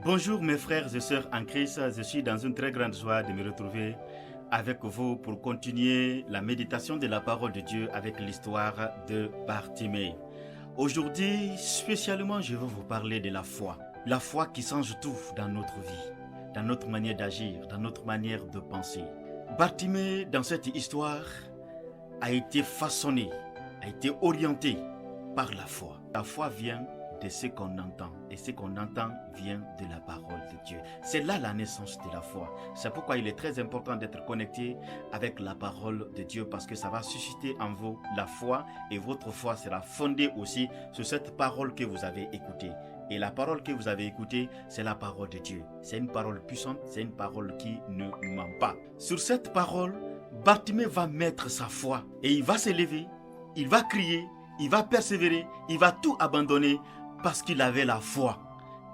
Bonjour mes frères et sœurs en Christ, je suis dans une très grande joie de me retrouver avec vous pour continuer la méditation de la parole de Dieu avec l'histoire de Bartimée. Aujourd'hui, spécialement, je veux vous parler de la foi. La foi qui change tout dans notre vie, dans notre manière d'agir, dans notre manière de penser. Bartimée, dans cette histoire, a été façonné, a été orienté par la foi. La foi vient de ce qu'on entend, et ce qu'on entend vient de la parole de Dieu. C'est là la naissance de la foi. C'est pourquoi il est très important d'être connecté avec la parole de Dieu, parce que ça va susciter en vous la foi, et votre foi sera fondée aussi sur cette parole que vous avez écoutée. Et la parole que vous avez écoutée, c'est la parole de Dieu. C'est une parole puissante, c'est une parole qui ne ment pas. Sur cette parole, Bartimée va mettre sa foi, et il va se lever, il va crier, il va persévérer, il va tout abandonner, parce qu'il avait la foi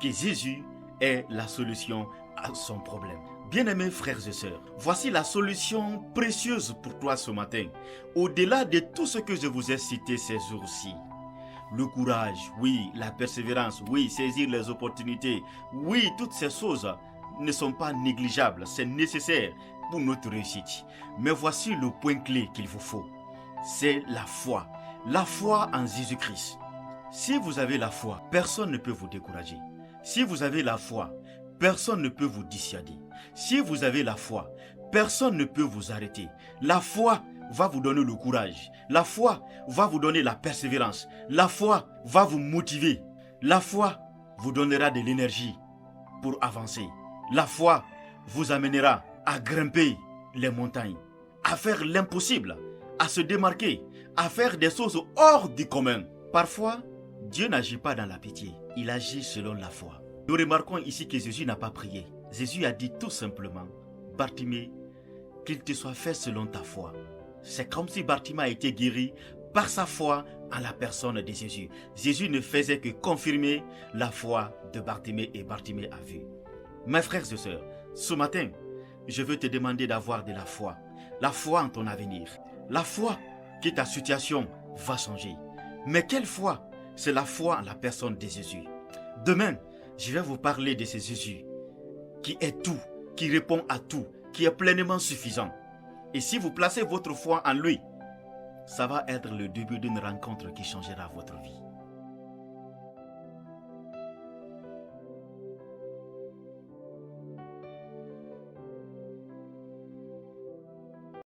que Jésus est la solution à son problème. Bien-aimés frères et sœurs, voici la solution précieuse pour toi ce matin. Au-delà de tout ce que je vous ai cité ces jours-ci, le courage, oui, la persévérance, oui, saisir les opportunités, oui, toutes ces choses ne sont pas négligeables, c'est nécessaire pour notre réussite. Mais voici le point clé qu'il vous faut, c'est la foi en Jésus-Christ. Si vous avez la foi, personne ne peut vous décourager. Si vous avez la foi, personne ne peut vous dissuader. Si vous avez la foi, personne ne peut vous arrêter. La foi va vous donner le courage. La foi va vous donner la persévérance. La foi va vous motiver. La foi vous donnera de l'énergie pour avancer. La foi vous amènera à grimper les montagnes, à faire l'impossible, à se démarquer, à faire des choses hors du commun. Parfois, Dieu n'agit pas dans la pitié, il agit selon la foi. Nous remarquons ici que Jésus n'a pas prié. Jésus a dit tout simplement, Bartimée, qu'il te soit fait selon ta foi. C'est comme si Bartimée a été guéri par sa foi en la personne de Jésus. Jésus ne faisait que confirmer la foi de Bartimée et Bartimée a vu. Mes frères et sœurs, ce matin, je veux te demander d'avoir de la foi en ton avenir. La foi que ta situation va changer. Mais quelle foi? C'est la foi en la personne de Jésus. Demain, je vais vous parler de ce Jésus qui est tout, qui répond à tout, qui est pleinement suffisant. Et si vous placez votre foi en lui, ça va être le début d'une rencontre qui changera votre vie.